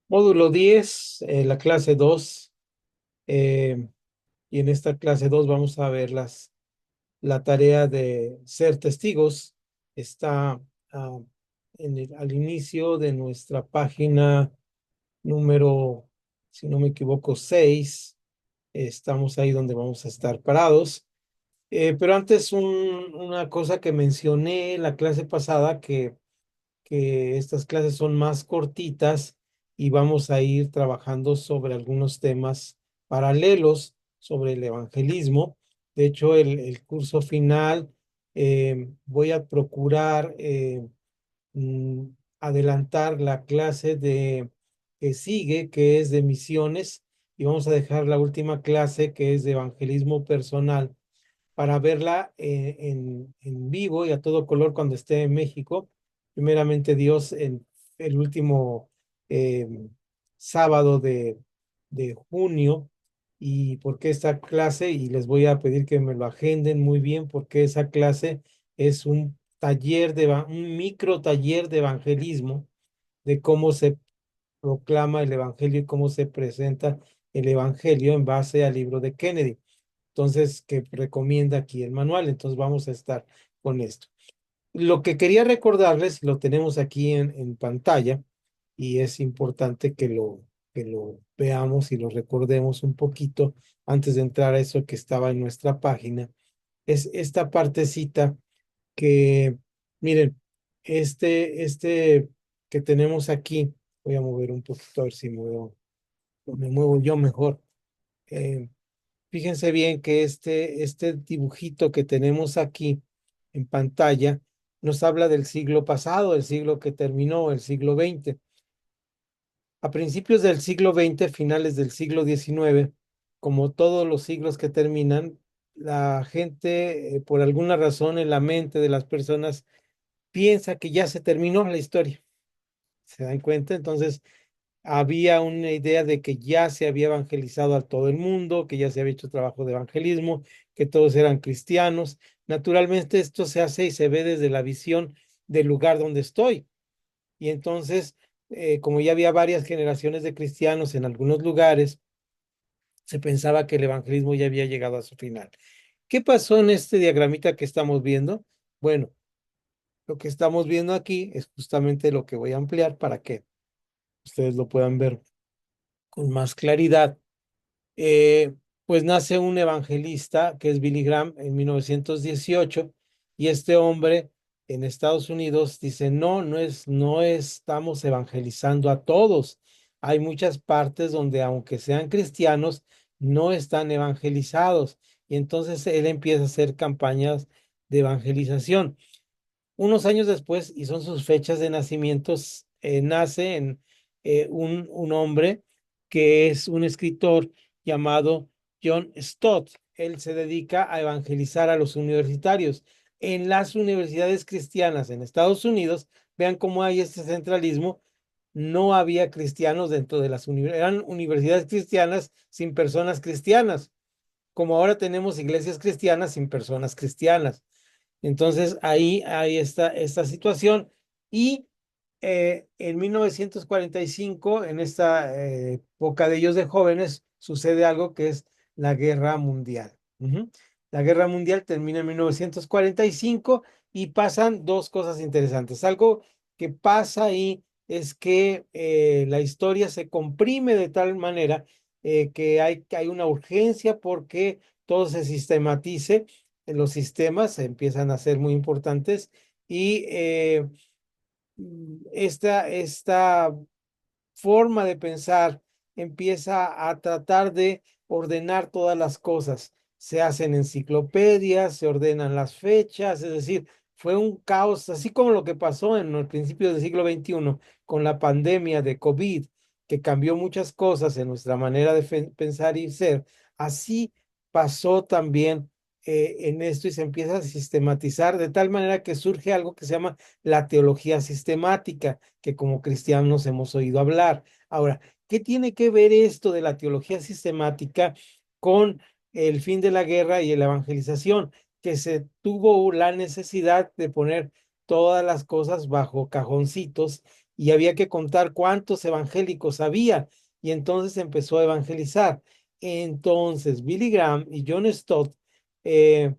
Módulo 10, la clase 2, eh, y en esta clase 2 vamos a ver la tarea de ser testigos. Está ah, al inicio de nuestra página número, si no me equivoco, 6. Estamos ahí donde vamos a estar parados. Pero antes una cosa que mencioné la clase pasada, que estas clases son más cortitas y vamos a ir trabajando sobre algunos temas paralelos sobre el evangelismo. De hecho, el curso final voy a procurar mm, adelantar la clase que sigue, que es de misiones, y vamos a dejar la última clase que es de evangelismo personal para verla en vivo y a todo color cuando esté en México. Primeramente Dios, en el último eh, sábado de junio. ¿Y por qué esta clase? Y les voy a pedir que me lo agenden muy bien, porque esa clase es un taller un micro taller de evangelismo, de cómo se proclama el evangelio y cómo se presenta el evangelio en base al libro de Kennedy. Entonces, que recomienda aquí el manual. Entonces, vamos a estar con esto. Lo que quería recordarles, lo tenemos aquí en pantalla y es importante que lo veamos y lo recordemos un poquito antes de entrar a eso que estaba en nuestra página. Es esta partecita que, miren, este que tenemos aquí, voy a mover un poquito a ver si me muevo yo mejor. Eh, Fíjense bien que este dibujito que tenemos aquí en pantalla nos habla del siglo pasado, el siglo que terminó, el siglo XX. A principios del siglo XX, finales del siglo XIX, como todos los siglos que terminan, la gente, por alguna razón en la mente de las personas, piensa que ya se terminó la historia. ¿Se dan cuenta? Entonces, había una idea de que ya se había evangelizado a todo el mundo, que ya se había hecho trabajo de evangelismo, que todos eran cristianos. Naturalmente esto se hace y se ve desde la visión del lugar donde estoy. Y entonces, como ya había varias generaciones de cristianos en algunos lugares, se pensaba que el evangelismo ya había llegado a su final. ¿Qué pasó en este diagramita que estamos viendo? Bueno, lo que estamos viendo aquí es justamente lo que voy a ampliar para que ustedes lo puedan ver con más claridad. eh, pues nace un evangelista que es Billy Graham en 1918, y este hombre en Estados Unidos dice, no, no estamos evangelizando a todos. Hay muchas partes donde aunque sean cristianos, no están evangelizados. Y entonces él empieza a hacer campañas de evangelización. Unos años después, y son sus fechas de nacimientos, nace un hombre que es un escritor llamado John Stott. Él se dedica a evangelizar a los universitarios. En las universidades cristianas en Estados Unidos, vean cómo hay este centralismo, no había cristianos dentro de las universidades, eran universidades cristianas sin personas cristianas, como ahora tenemos iglesias cristianas sin personas cristianas. Entonces ahí hay esta situación. Y en 1945, en esta época de ellos de jóvenes, sucede algo que es la Guerra Mundial. Ujú. La Guerra Mundial termina en 1945 y pasan dos cosas interesantes. Algo que pasa ahí es que la historia se comprime de tal manera que hay una urgencia porque todo se sistematice. Los sistemas empiezan a ser muy importantes y esta forma de pensar empieza a tratar de ordenar todas las cosas. Se hacen enciclopedias, se ordenan las fechas, es decir, fue un caos, así como lo que pasó en el principio del siglo XXI con la pandemia de COVID, que cambió muchas cosas en nuestra manera de pensar y ser. Así pasó también en esto, y se empieza a sistematizar de tal manera que surge algo que se llama la teología sistemática, que como cristianos hemos oído hablar. Ahora, ¿qué tiene que ver esto de la teología sistemática con el fin de la guerra y la evangelización? Que se tuvo la necesidad de poner todas las cosas bajo cajoncitos y había que contar cuántos evangélicos había y entonces empezó a evangelizar. Entonces, Billy Graham y John Stott eh,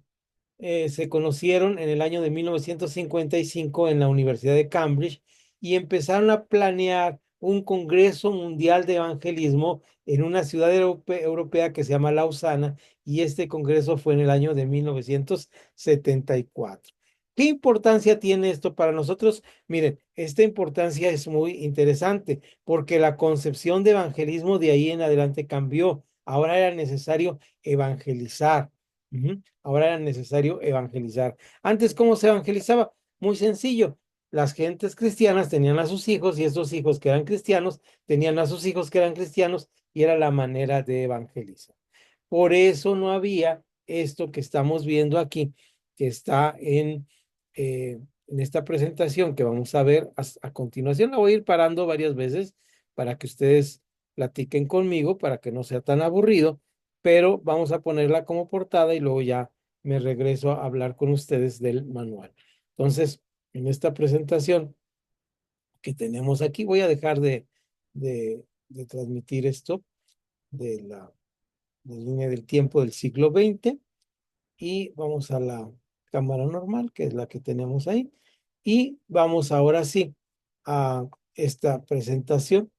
se conocieron en el año de 1955 en la Universidad de Cambridge y empezaron a planear un Congreso Mundial de Evangelismo en una ciudad europea que se llama Lausana, y este congreso fue en el año de 1974. ¿Qué importancia tiene esto para nosotros? Miren, esta importancia es muy interesante porque la concepción de evangelismo de ahí en adelante cambió. Ahora era necesario evangelizar. Ujú. Ahora era necesario evangelizar. Antes, ¿cómo se evangelizaba? Muy sencillo. Las gentes cristianas tenían a sus hijos y esos hijos que eran cristianos tenían a sus hijos que eran cristianos, y era la manera de evangelizar. Por eso no había esto que estamos viendo aquí, que está en esta presentación que vamos a ver a continuación. La voy a ir parando varias veces para que ustedes platiquen conmigo, para que no sea tan aburrido, pero vamos a ponerla como portada y luego ya me regreso a hablar con ustedes del manual. Entonces, en esta presentación que tenemos aquí, voy a dejar de transmitir esto de la línea del tiempo del siglo XX y vamos a la cámara normal, que es la que tenemos ahí. Y vamos ahora sí a esta presentación,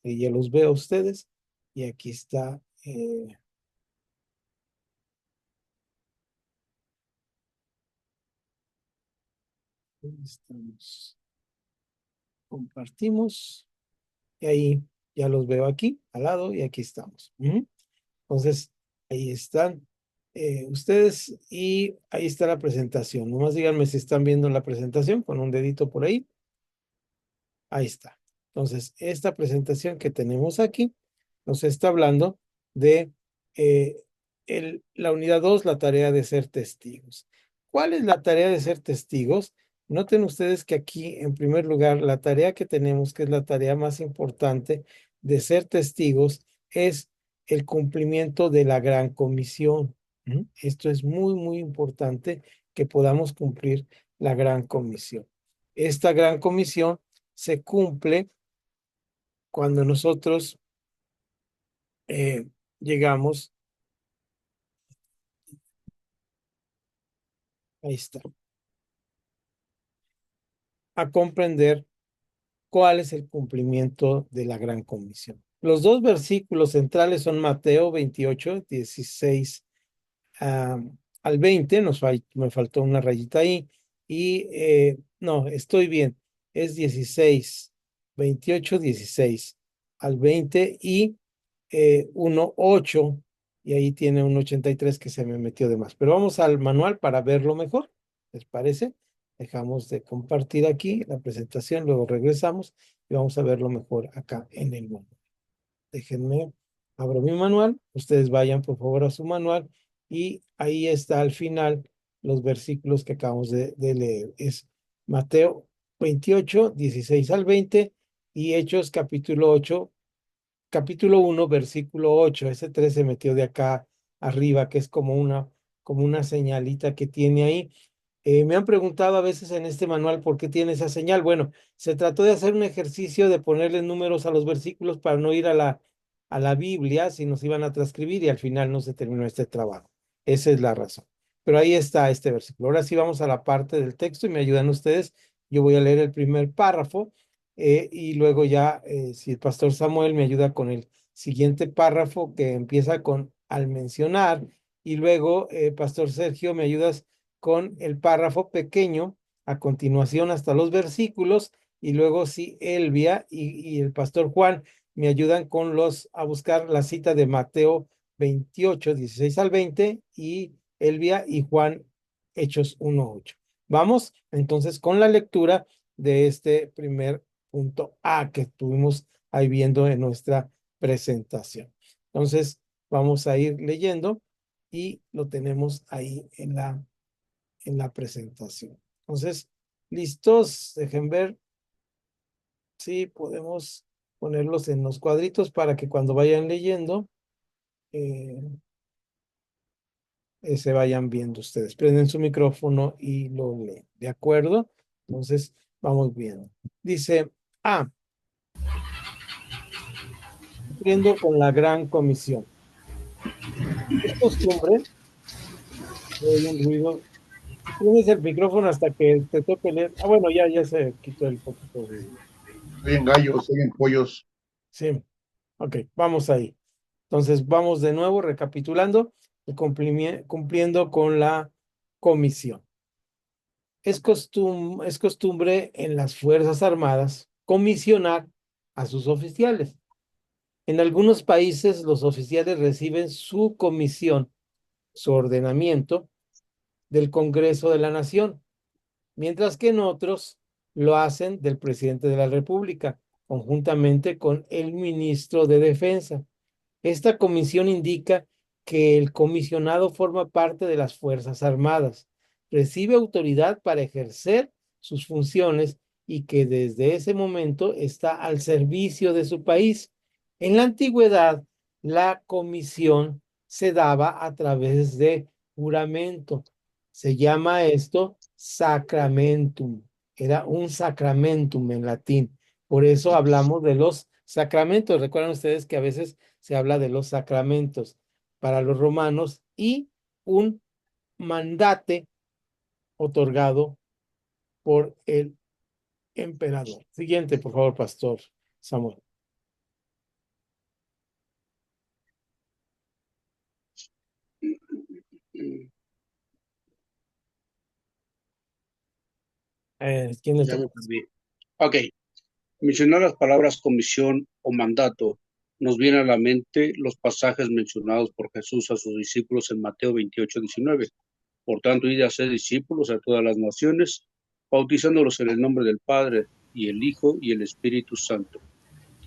que ya los veo a ustedes. Y aquí está, estamos, compartimos, y ahí ya los veo aquí al lado y aquí estamos. Ujú. Entonces, ahí están ustedes y ahí está la presentación. Nomás díganme si están viendo la presentación con un dedito por ahí. Ahí está. Entonces, esta presentación que tenemos aquí nos está hablando de eh, la unidad 2, la tarea de ser testigos. ¿Cuál es la tarea de ser testigos? Noten ustedes que aquí, en primer lugar, la tarea que tenemos, que es la tarea más importante de ser testigos, es el cumplimiento de la gran comisión. ¿Mm? Esto es muy, muy importante, que podamos cumplir la gran comisión. Esta gran comisión se cumple cuando nosotros llegamos, ahí está, a comprender cuál es el cumplimiento de la gran comisión. Los dos versículos centrales son Mateo 28, 16 ah, al 20. Me faltó una rayita ahí. Y no, estoy bien. Es 16, 28, 16 al 20 y 1, 8. Y ahí tiene un 83 que se me metió de más. Pero vamos al manual para verlo mejor. ¿Les parece? Dejamos de compartir aquí la presentación, luego regresamos y vamos a verlo mejor acá en el manual. Déjenme, abro mi manual, ustedes vayan por favor a su manual y ahí está al final los versículos que acabamos de leer. Es Mateo 28, 16 al 20 y Hechos capítulo 8, capítulo 1, versículo 8. Ese 3 se metió de acá arriba, que es como una señalita que tiene ahí. Me han preguntado a veces en este manual por qué tiene esa señal. Bueno, se trató de hacer un ejercicio de ponerle números a los versículos para no ir a la Biblia si nos iban a transcribir, y al final no se terminó este trabajo. Esa es la razón. Pero ahí está este versículo. Ahora sí vamos a la parte del texto y me ayudan ustedes. Yo voy a leer el primer párrafo y luego ya, si el pastor Samuel me ayuda con el siguiente párrafo que empieza con al mencionar, y luego, pastor Sergio, me ayudas con el párrafo pequeño a continuación hasta los versículos, y luego sí, Elvia y el pastor Juan me ayudan con a buscar la cita de Mateo 28, 16 al 20, y Elvia y Juan Hechos 1, 8. Vamos entonces con la lectura de este primer punto A que estuvimos ahí viendo en nuestra presentación. Entonces, vamos a ir leyendo y lo tenemos ahí en la presentación. Entonces, listos, dejen ver si podemos ponerlos en los cuadritos para que cuando vayan leyendo eh, se vayan viendo ustedes. Prenden su micrófono y lo leen. ¿De acuerdo? Entonces, vamos viendo. Dice, A. Cumpliendo con la gran comisión. Es costumbre, hay un ruido. Tienes el micrófono hasta que te toque leer. Ah, bueno, ya se quitó el poquito de. Estoy en gallos, estoy en pollos. Sí, ok, vamos ahí. Entonces, vamos de nuevo recapitulando y cumpliendo con la comisión. Es costumbre en las Fuerzas Armadas comisionar a sus oficiales. En algunos países, los oficiales reciben su comisión, su ordenamiento del Congreso de la Nación, mientras que en otros lo hacen del presidente de la República, conjuntamente con el ministro de Defensa. Esta comisión indica que el comisionado forma parte de las Fuerzas Armadas, recibe autoridad para ejercer sus funciones y que desde ese momento está al servicio de su país. En la antigüedad, la comisión se daba a través de juramento. Se llama esto sacramentum. Era un sacramentum en latín. Por eso hablamos de los sacramentos. Recuerdan ustedes que a veces se habla de los sacramentos para los romanos y un mandate otorgado por el emperador. Siguiente, por favor, Pastor Samuel. ¿Quién le Ya toca? me perdí. Ok, mencionar las palabras comisión o mandato. Nos viene a la mente los pasajes mencionados por Jesús a sus discípulos en Mateo 28:19. Por tanto, id a ser discípulos a todas las naciones, bautizándolos en el nombre del Padre y el Hijo y el Espíritu Santo.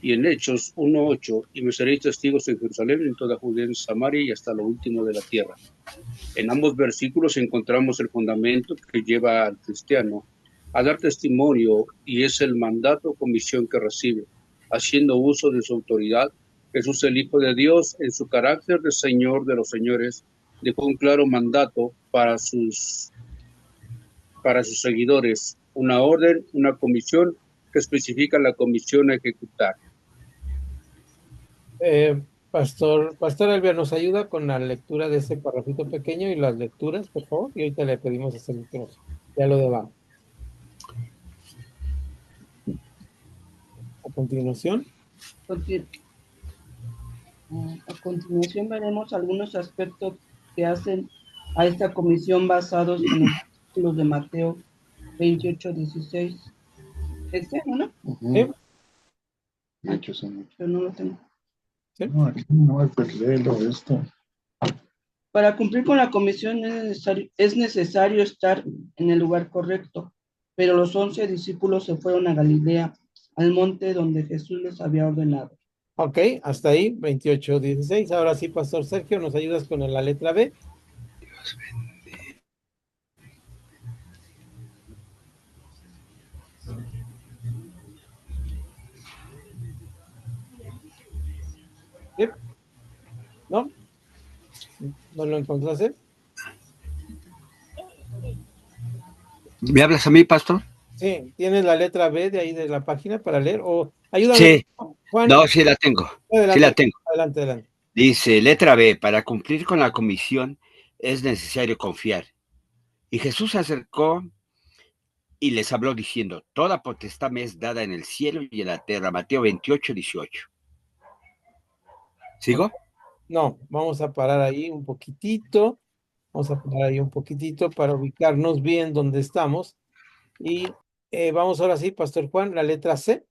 Y en Hechos 1:8, y me seréis testigos en Jerusalén, en toda Judea, en Samaria y hasta lo último de la tierra. En ambos versículos encontramos el fundamento que lleva al cristiano a dar testimonio y es el mandato o comisión que recibe, haciendo uso de su autoridad. Jesús, el Hijo de Dios, en su carácter de Señor de los señores, dejó un claro mandato para sus seguidores, una orden, una comisión que especifica la comisión a ejecutar. Pastor Elvia, ¿nos ayuda con la lectura de ese parrafito pequeño y las lecturas, por favor? Y ahorita le pedimos ese micrófono. Ya lo debajo. A continuación. Conti- A continuación veremos algunos aspectos que hacen a esta comisión basados en los versículos de Mateo 28:16. ¿Este, no? ¿Sí? De hecho, señor. Yo no lo tengo. ¿Sí? No, aquí no hay que leerlo esto. Para cumplir con la comisión es necesario estar en el lugar correcto, pero los 11 discípulos se fueron a Galilea, al monte donde Jesús les había ordenado. Ok, hasta ahí, 28:16. Ahora sí, Pastor Sergio, ¿nos ayudas con la letra B? ¿Sí? ¿No? ¿No lo encontraste? ¿Me hablas a mí, pastor? Sí, ¿tienes la letra B de ahí de la página para leer? O ayúdame, Sí, Juan, no, sí la tengo. Sí la adelante, tengo. adelante, adelante. Dice, letra B, para cumplir con la comisión es necesario confiar. Y Jesús se acercó y les habló diciendo, toda potestad me es dada en el cielo y en la tierra. Mateo 28:18. ¿Sigo? No, vamos a parar ahí un poquitito. Vamos a parar ahí un poquitito para ubicarnos bien donde estamos. Y vamos ahora sí, Pastor Juan, la letra C.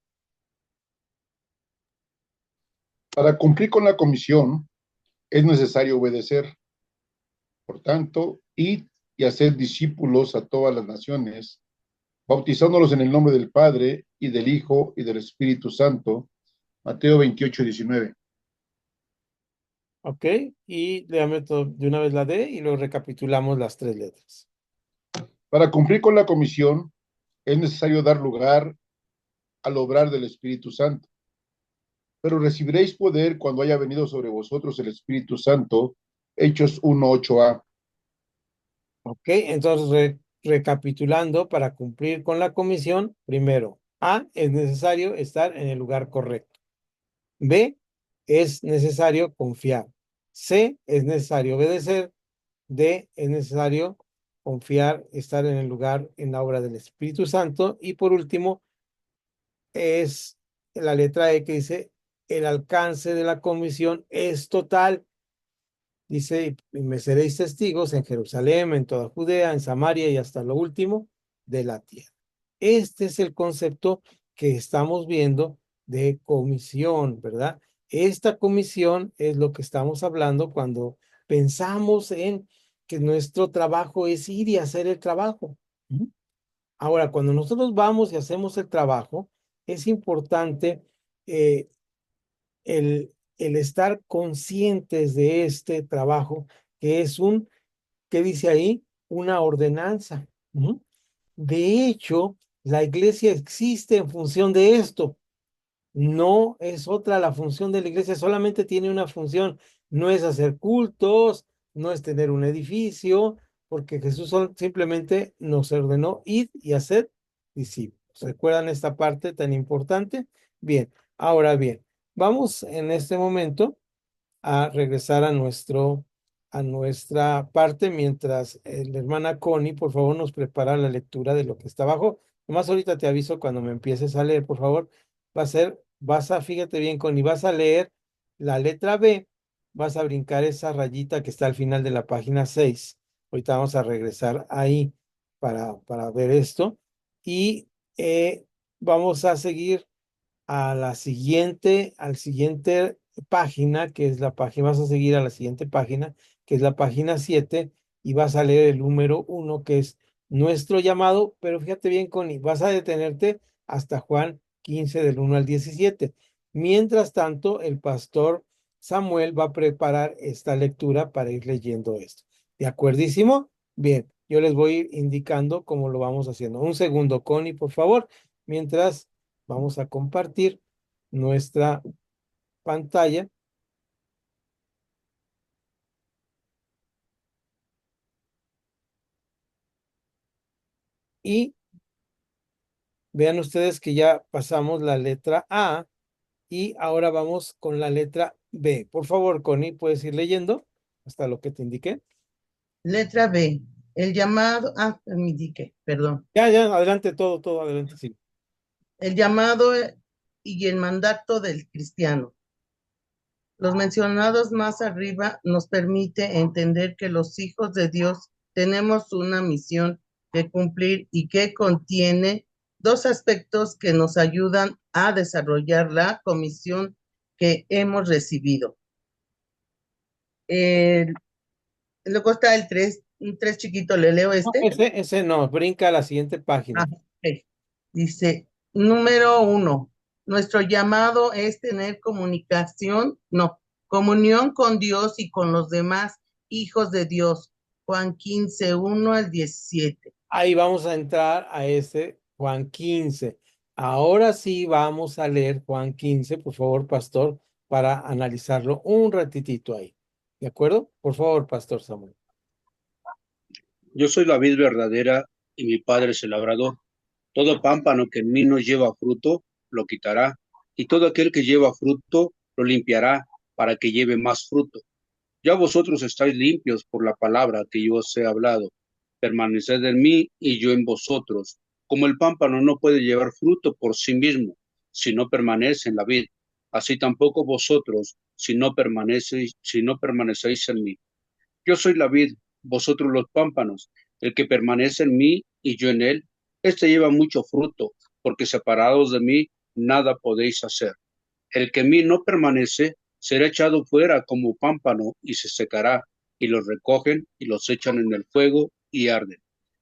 Para cumplir con la comisión es necesario obedecer. Por tanto, id y hacer discípulos a todas las naciones, bautizándolos en el nombre del Padre y del Hijo y del Espíritu Santo. Mateo 28:19. Ok, y léame de una vez la D y luego recapitulamos las tres letras. Para cumplir con la comisión es necesario dar lugar al obrar del Espíritu Santo. Pero recibiréis poder cuando haya venido sobre vosotros el Espíritu Santo. Hechos 1:8a. Ok, entonces recapitulando, para cumplir con la comisión, primero, A, es necesario estar en el lugar correcto. B, es necesario confiar. C, es necesario obedecer. D, es necesario confiar, estar en el lugar, en la obra del Espíritu Santo. Y por último, es la letra E que dice, el alcance de la comisión es total. Dice, y me seréis testigos en Jerusalén, en toda Judea, en Samaria y hasta lo último de la tierra. Este es el concepto que estamos viendo de comisión, ¿verdad? Esta comisión es lo que estamos hablando cuando pensamos en que nuestro trabajo es ir y hacer el trabajo. Ujú. Ahora, cuando nosotros vamos y hacemos el trabajo, es importante eh, el estar conscientes de este trabajo, que es ¿qué dice ahí? Una ordenanza. Ujú. De hecho, la iglesia existe en función de esto. No es otra la función de la iglesia, solamente tiene una función. No es hacer cultos, no es tener un edificio, porque Jesús simplemente nos ordenó ir y hacer discípulos. ¿Recuerdan esta parte tan importante? Bien, ahora bien, vamos en este momento a regresar a nuestra parte mientras la hermana Connie, por favor, nos prepara la lectura de lo que está abajo. Nomás ahorita te aviso cuando me empieces a leer, por favor. Fíjate bien, Connie, vas a leer la letra B, vas a brincar esa rayita que está al final de la página 6. Ahorita vamos a regresar ahí para ver esto. Y vamos a seguir al siguiente página, que es la página, vas a seguir a la siguiente página, que es la página 7, y vas a leer el número 1, que es nuestro llamado, pero fíjate bien, Connie, vas a detenerte hasta Juan 15 del 1 al 17. Mientras tanto, el pastor Samuel va a preparar esta lectura para ir leyendo esto. ¿De acuerdísimo? Bien, yo les voy indicando cómo lo vamos haciendo. Un segundo, Connie, por favor, mientras vamos a compartir nuestra pantalla y vean ustedes que ya pasamos la letra A y ahora vamos con la letra B. Por favor, Connie, puedes ir leyendo hasta lo que te indiqué. Letra B. El llamado, me indiqué, perdón. Ya, adelante, todo, adelante, sí. El llamado y el mandato del cristiano. Los mencionados más arriba nos permite entender que los hijos de Dios tenemos una misión que cumplir y que contiene dos aspectos que nos ayudan a desarrollar la comisión que hemos recibido. Luego está el 3, un 3 chiquito, le leo No, este. ese no, brinca a la siguiente página. Okay. Dice, número 1, nuestro llamado es tener comunión con Dios y con los demás hijos de Dios. Juan 15, 1 al 17. Ahí vamos a entrar a ese Juan 15. Ahora sí vamos a leer Juan 15, por favor, pastor, para analizarlo un ratitito ahí. ¿De acuerdo? Por favor, pastor Samuel. Yo soy la vid verdadera y mi Padre es el labrador. Todo pámpano que en mí no lleva fruto, lo quitará, y todo aquel que lleva fruto, lo limpiará, para que lleve más fruto. Ya vosotros estáis limpios por la palabra que yo os he hablado. Permaneced en mí y yo en vosotros. Como el pámpano no puede llevar fruto por sí mismo, si no permanece en la vid, así tampoco vosotros, si no permanecéis en mí. Yo soy la vid, vosotros los pámpanos. El que permanece en mí y yo en él, éste lleva mucho fruto, porque separados de mí nada podéis hacer. El que en mí no permanece será echado fuera como pámpano y se secará, y los recogen y los echan en el fuego y arden.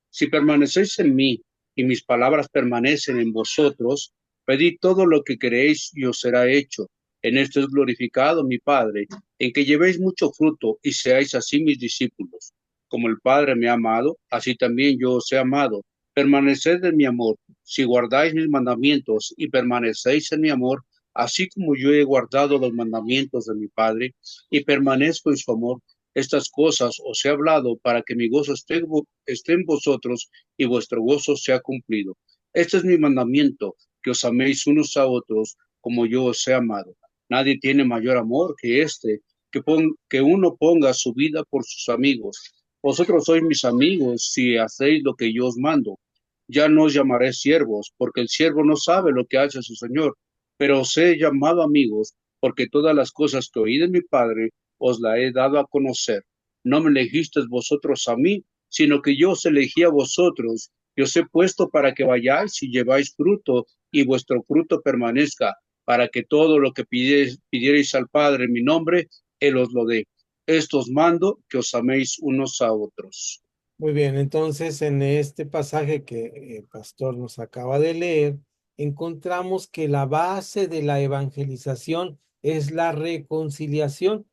Si permanecéis en mí y mis palabras permanecen en vosotros, pedid todo lo que queréis y os será hecho. En esto es glorificado mi Padre, en que llevéis mucho fruto y seáis así mis discípulos. Como el Padre me ha amado, así también yo os he amado. Permaneced en mi amor. Si guardáis mis mandamientos y permanecéis en mi amor, así como yo he guardado los mandamientos de mi Padre y permanezco en su amor, estas cosas os he hablado para que mi gozo esté en vosotros y vuestro gozo sea cumplido. Este es mi mandamiento, que os améis unos a otros como yo os he amado. Nadie tiene mayor amor que este, que uno ponga su vida por sus amigos. Vosotros sois mis amigos si hacéis lo que yo os mando. Ya no os llamaré siervos, porque el siervo no sabe lo que hace su señor, pero os he llamado amigos, porque todas las cosas que oí de mi Padre os la he dado a conocer. No me elegisteis vosotros a mí, sino que yo os elegí a vosotros, y os he puesto para que vayáis y lleváis fruto, y vuestro fruto permanezca, para que todo lo que pidierais al Padre en mi nombre, Él os lo dé. Esto os mando, que os améis unos a otros. Muy bien, entonces en este pasaje que el pastor nos acaba de leer, encontramos que la base de la evangelización es la reconciliación.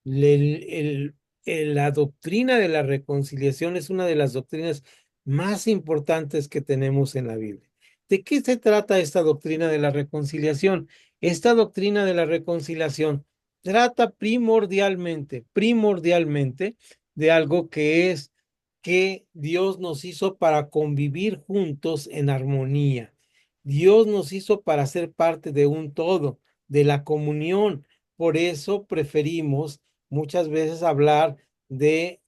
La doctrina de la reconciliación es una de las doctrinas más importantes que tenemos en la Biblia. ¿De qué se trata esta doctrina de la reconciliación? Esta doctrina de la reconciliación trata primordialmente de algo que es que Dios nos hizo para convivir juntos en armonía. Dios nos hizo para ser parte de un todo, de la comunión. Por eso preferimos muchas veces hablar de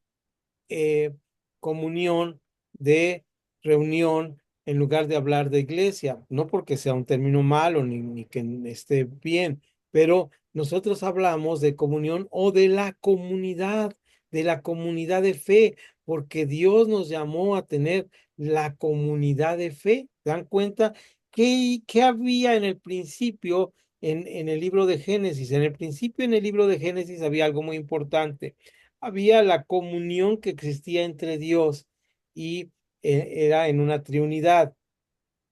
eh, comunión, de reunión, en lugar de hablar de iglesia. No porque sea un término malo ni que esté bien, pero nosotros hablamos de comunión o de la comunidad de fe, porque Dios nos llamó a tener la comunidad de fe. ¿Se dan cuenta? ¿Qué había en el principio en el libro de Génesis? En el principio, en el libro de Génesis había algo muy importante. Había la comunión que existía entre Dios y era en una triunidad.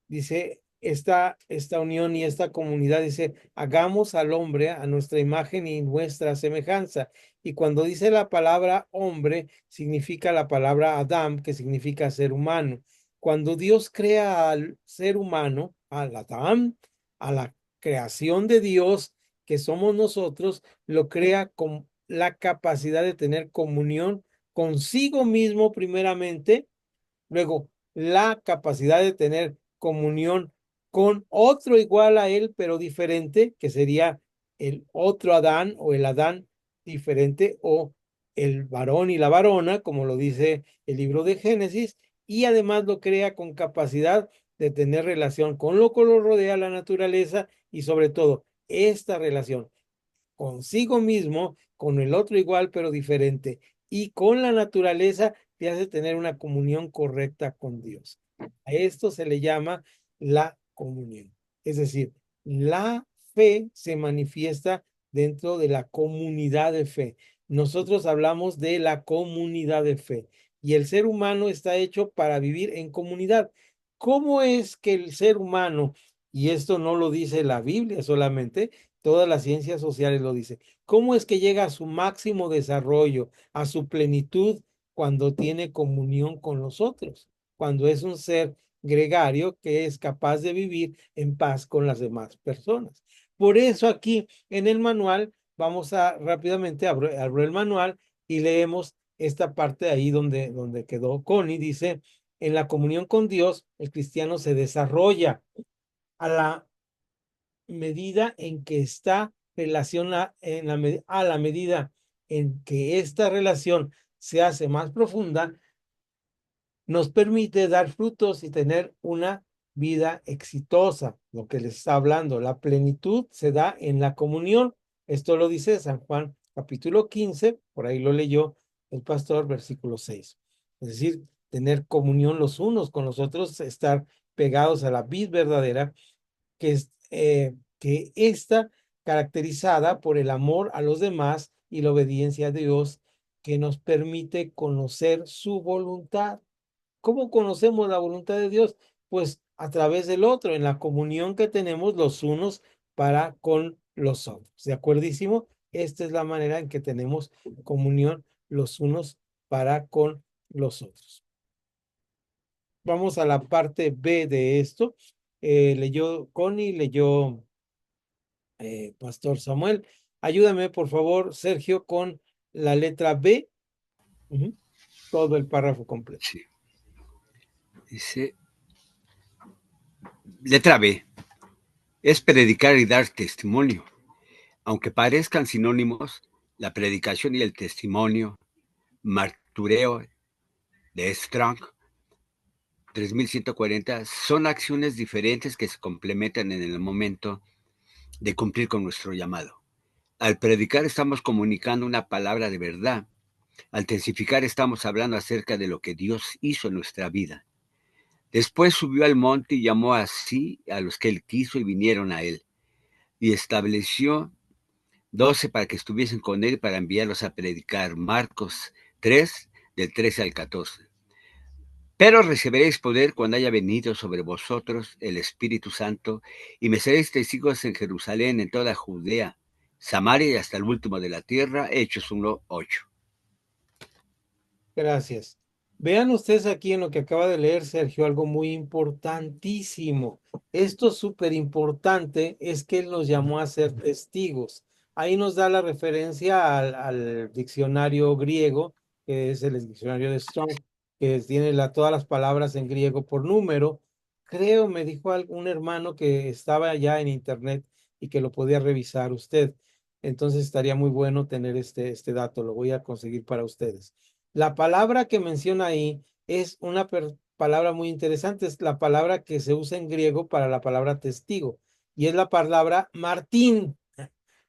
Dice, esta unión y esta comunidad, dice, hagamos al hombre a nuestra imagen y nuestra semejanza. Y cuando dice la palabra hombre, significa la palabra Adam, que significa ser humano. Cuando Dios crea al ser humano, al Adam, a la creación de Dios, que somos nosotros, lo crea con la capacidad de tener comunión consigo mismo primeramente. Luego, la capacidad de tener comunión con otro igual a él, pero diferente, que sería el otro Adán o el Adán diferente o el varón y la varona, como lo dice el libro de Génesis, y además lo crea con capacidad de tener relación con lo que lo rodea la naturaleza y sobre todo esta relación consigo mismo, con el otro igual pero diferente, y con la naturaleza te hace tener una comunión correcta con Dios. A esto se le llama la comunión. Es decir, la fe se manifiesta dentro de la comunidad de fe. Nosotros hablamos de la comunidad de fe y el ser humano está hecho para vivir en comunidad. ¿Cómo es que el ser humano, y esto no lo dice la Biblia solamente, todas las ciencias sociales lo dicen, cómo es que llega a su máximo desarrollo, a su plenitud, cuando tiene comunión con los otros, cuando es un ser gregario que es capaz de vivir en paz con las demás personas? Por eso aquí en el manual, vamos a rápidamente abro el manual y leemos esta parte ahí donde quedó Connie. Dice, en la comunión con Dios, el cristiano se desarrolla a la medida en que está relaciona a la medida en que esta relación se hace más profunda, nos permite dar frutos y tener una vida exitosa. Lo que les está hablando, la plenitud se da en la comunión. Esto lo dice San Juan capítulo 15, por ahí lo leyó el pastor, versículo 6. Es decir, tener comunión los unos con los otros, estar pegados a la vid verdadera, que está caracterizada por el amor a los demás y la obediencia a Dios, que nos permite conocer su voluntad. ¿Cómo conocemos la voluntad de Dios? Pues a través del otro, en la comunión que tenemos los unos para con los otros. ¿De acuerdísimo? Esta es la manera en que tenemos comunión los unos para con los otros. Vamos a la parte B de esto. Leyó Connie, leyó Pastor Samuel. Ayúdame, por favor, Sergio, con la letra B. Todo el párrafo completo. Sí. Dice, letra B. es predicar y dar testimonio. Aunque parezcan sinónimos, la predicación y el testimonio, martureo de Strong 3140, son acciones diferentes que se complementan en el momento de cumplir con nuestro llamado. Al predicar estamos comunicando una palabra de verdad. Al testificar estamos hablando acerca de lo que Dios hizo en nuestra vida. Después subió al monte y llamó así a los que él quiso y vinieron a él. Y estableció 12 para que estuviesen con él para enviarlos a predicar. Marcos 3, del 13 al 14. Pero recibiréis poder cuando haya venido sobre vosotros el Espíritu Santo, y me seréis testigos en Jerusalén, en toda Judea, Samaria y hasta el último de la tierra. Hechos 1:8. Gracias. Vean ustedes aquí en lo que acaba de leer Sergio, algo muy importantísimo. Esto súper importante es que él nos llamó a ser testigos. Ahí nos da la referencia al diccionario griego, que es el diccionario de Strong, que tiene todas las palabras en griego por número. Creo, me dijo un hermano que estaba ya en internet y que lo podía revisar usted. Entonces estaría muy bueno tener este dato, lo voy a conseguir para ustedes. La palabra que menciona ahí es una palabra muy interesante, es la palabra que se usa en griego para la palabra testigo, y es la palabra Martín,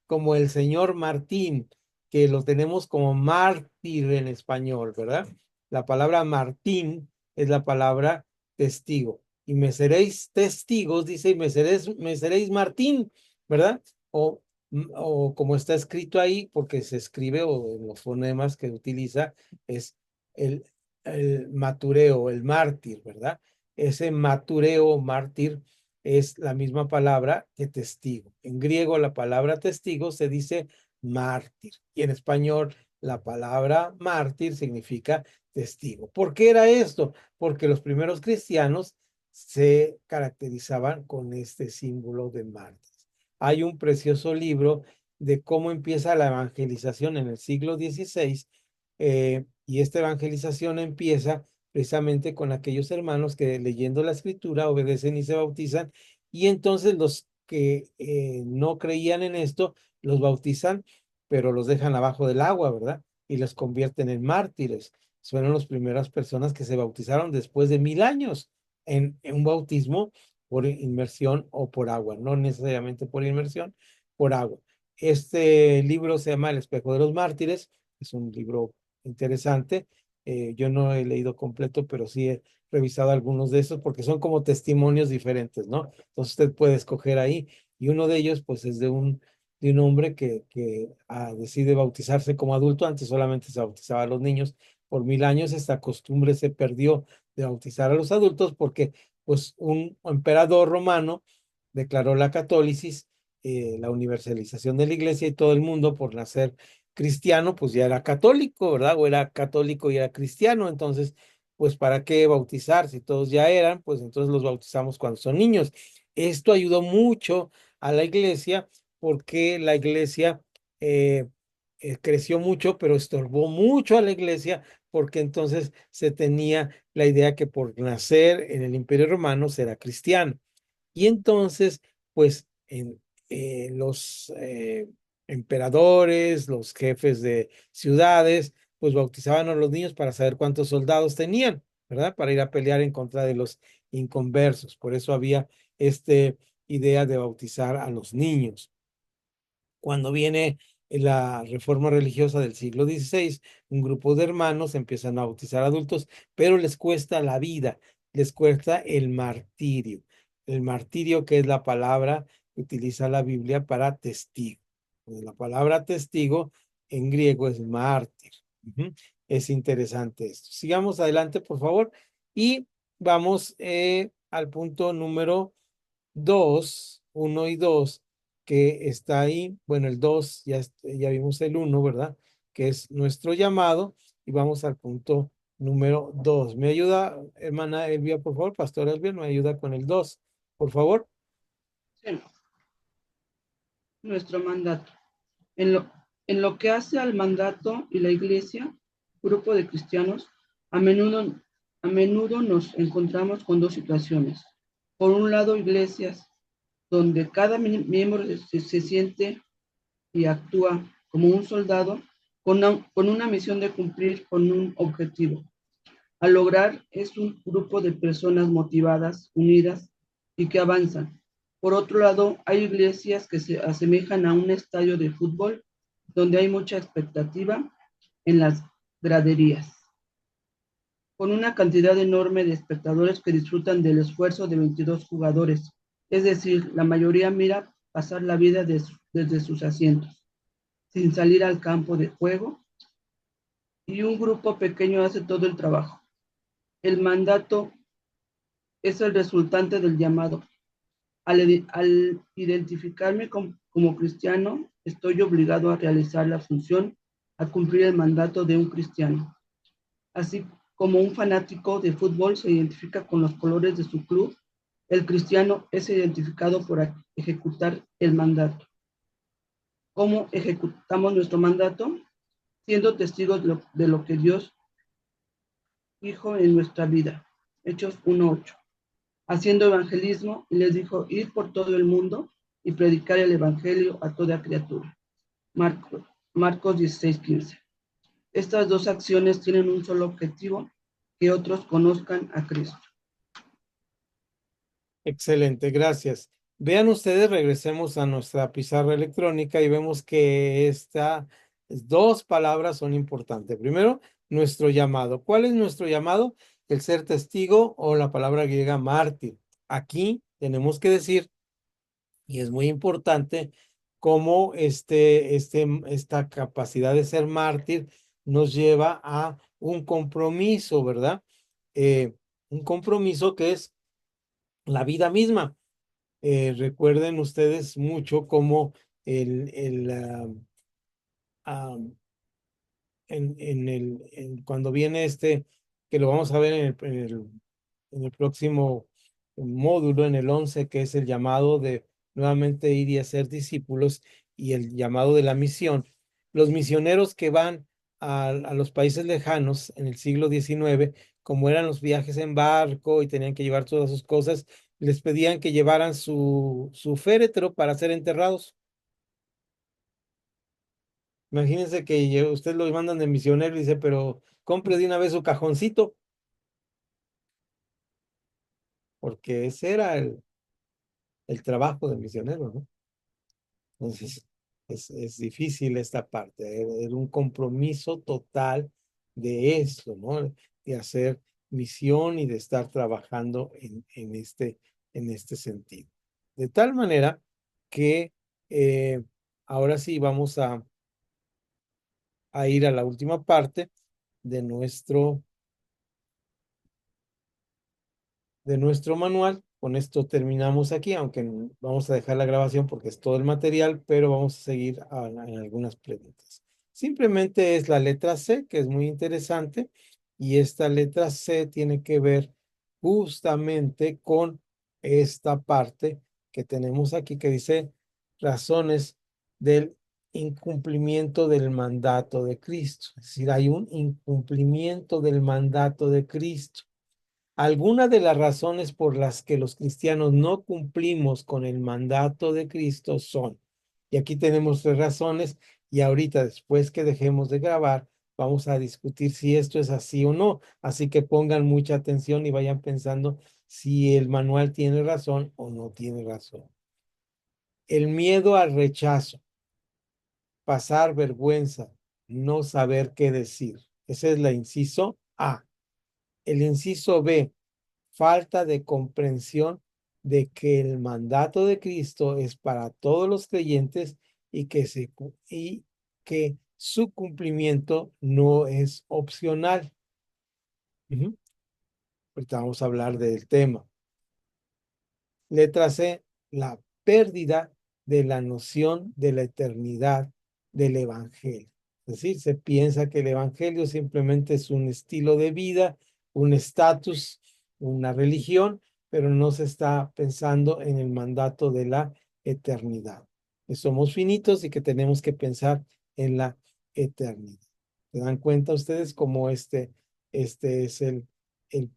como el señor Martín, que lo tenemos como mártir en español, ¿verdad? La palabra Martín es la palabra testigo. Y me seréis testigos, dice, y me seréis Martín, ¿verdad? O como está escrito ahí, porque se escribe, o en los fonemas que utiliza, es el, el matureo, el mártir, ¿verdad? Ese matureo o mártir es la misma palabra que testigo. En griego la palabra testigo se dice mártir y en español la palabra mártir significa testigo. ¿Por qué era esto? Porque los primeros cristianos se caracterizaban con este símbolo de mártir. Hay un precioso libro de cómo empieza la evangelización en el siglo XVI, y esta evangelización empieza precisamente con aquellos hermanos que leyendo la escritura obedecen y se bautizan, y entonces los que no creían en esto los bautizan, pero los dejan abajo del agua, ¿verdad? Y los convierten en mártires. Fueron las primeras personas que se bautizaron después de 1000 años en un bautismo por inmersión o por agua, no necesariamente por inmersión, por agua. Este libro se llama El espejo de los mártires, es un libro interesante. Yo no he leído completo, pero sí he revisado algunos de esos porque son como testimonios diferentes, ¿no? Entonces usted puede escoger ahí, y uno de ellos pues es de un hombre que decide bautizarse como adulto. Antes solamente se bautizaba a los niños. Por 1000 años esta costumbre se perdió de bautizar a los adultos porque pues un emperador romano declaró la católisis, la universalización de la iglesia, y todo el mundo por nacer cristiano pues ya era católico, ¿verdad? O era católico y era cristiano. Entonces pues ¿para qué bautizar si todos ya eran? Pues entonces los bautizamos cuando son niños. Esto ayudó mucho a la iglesia porque la iglesia creció mucho, pero estorbó mucho a la iglesia porque entonces se tenía la idea que por nacer en el Imperio Romano será cristiano. Y entonces, pues, los emperadores, los jefes de ciudades, pues bautizaban a los niños para saber cuántos soldados tenían, ¿verdad? Para ir a pelear en contra de los inconversos. Por eso había esta idea de bautizar a los niños. Cuando viene la reforma religiosa del siglo XVI, un grupo de hermanos empiezan a bautizar adultos, pero les cuesta la vida, les cuesta el martirio. El martirio, que es la palabra que utiliza la Biblia para testigo. La palabra testigo en griego es mártir. Es interesante esto. Sigamos adelante, por favor, y vamos al punto número 2, 1 y 2, que está ahí. Bueno, el 2, ya vimos el 1, ¿verdad? Que es nuestro llamado. Y vamos al punto número 2. ¿Me ayuda, hermana Elvia, por favor? Pastora Elvia, ¿me ayuda con el 2, por favor? Sí, nuestro mandato. En lo que hace al mandato y la iglesia, grupo de cristianos, a menudo nos encontramos con dos situaciones. Por un lado, iglesias donde cada miembro se siente y actúa como un soldado con una misión de cumplir con un objetivo. Al lograr es un grupo de personas motivadas, unidas y que avanzan. Por otro lado, hay iglesias que se asemejan a un estadio de fútbol donde hay mucha expectativa en las graderías, con una cantidad enorme de espectadores que disfrutan del esfuerzo de 22 jugadores. Es decir, la mayoría mira pasar la vida desde sus asientos, sin salir al campo de juego, y un grupo pequeño hace todo el trabajo. El mandato es el resultante del llamado. Al identificarme como cristiano, estoy obligado a realizar la función, a cumplir el mandato de un cristiano. Así como un fanático de fútbol se identifica con los colores de su club, el cristiano es identificado por ejecutar el mandato. ¿Cómo ejecutamos nuestro mandato? Siendo testigos de lo que Dios dijo en nuestra vida. Hechos 1:8. Haciendo evangelismo, y les dijo: ir por todo el mundo y predicar el evangelio a toda criatura. Marcos 16:15. Estas dos acciones tienen un solo objetivo: que otros conozcan a Cristo. Excelente, gracias. Vean ustedes, regresemos a nuestra pizarra electrónica y vemos que estas dos palabras son importantes. Primero, nuestro llamado. ¿Cuál es nuestro llamado? El ser testigo o la palabra griega mártir. Aquí tenemos que decir, y es muy importante, cómo esta capacidad de ser mártir nos lleva a un compromiso, ¿verdad? Un compromiso que es la vida misma. Recuerden ustedes mucho cómo ah, cuando viene que lo vamos a ver en el próximo módulo, en el 11, que es el llamado de nuevamente ir y hacer discípulos y el llamado de la misión. Los misioneros que van a los países lejanos en el siglo XIX, como eran los viajes en barco y tenían que llevar todas sus cosas, les pedían que llevaran su féretro para ser enterrados. Imagínense que usted lo mandan de misionero y dice, pero compre de una vez su cajoncito, porque ese era el trabajo del misionero, ¿no? Entonces, es difícil esta parte, era un compromiso total de eso, ¿no? De hacer misión y de estar trabajando en este sentido. De tal manera que ahora sí vamos a ir a la última parte de nuestro manual. Con esto terminamos aquí, aunque vamos a dejar la grabación porque es todo el material, pero vamos a seguir en algunas preguntas. Simplemente es la letra C, que es muy interesante, y esta letra C tiene que ver justamente con esta parte que tenemos aquí, que dice razones del incumplimiento del mandato de Cristo. Es decir, hay un incumplimiento del mandato de Cristo. Algunas de las razones por las que los cristianos no cumplimos con el mandato de Cristo son, y aquí tenemos tres razones, y ahorita después que dejemos de grabar, vamos a discutir si esto es así o no. Así que pongan mucha atención y vayan pensando si el manual tiene razón o no tiene razón. El miedo al rechazo, pasar vergüenza, no saber qué decir. Ese es la inciso A. El inciso B, falta de comprensión de que el mandato de Cristo es para todos los creyentes y que su cumplimiento no es opcional. Ahorita vamos a hablar del tema. Letra C, la pérdida de la noción de la eternidad del Evangelio. Es decir, se piensa que el Evangelio simplemente es un estilo de vida, un estatus, una religión, pero no se está pensando en el mandato de la eternidad. Que somos finitos y que tenemos que pensar en la eternidad. ¿Se dan cuenta ustedes cómo este es el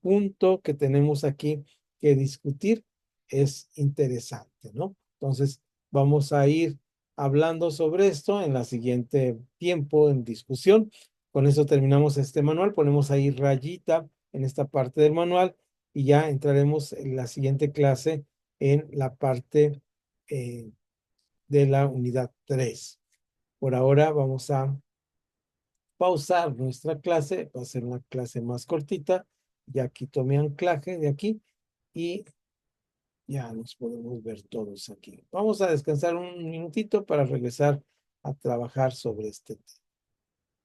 punto que tenemos aquí que discutir? es interesante, ¿no? Entonces, vamos a ir hablando sobre esto en la siguiente tiempo en discusión. Con eso terminamos este manual. Ponemos ahí rayita en esta parte del manual y ya entraremos en la siguiente clase en la parte de la unidad 3. Por ahora vamos a pausar nuestra clase. Va a ser una clase más cortita. Ya quito mi anclaje de aquí y ya nos podemos ver todos aquí. Vamos a descansar un minutito para regresar a trabajar sobre este tema.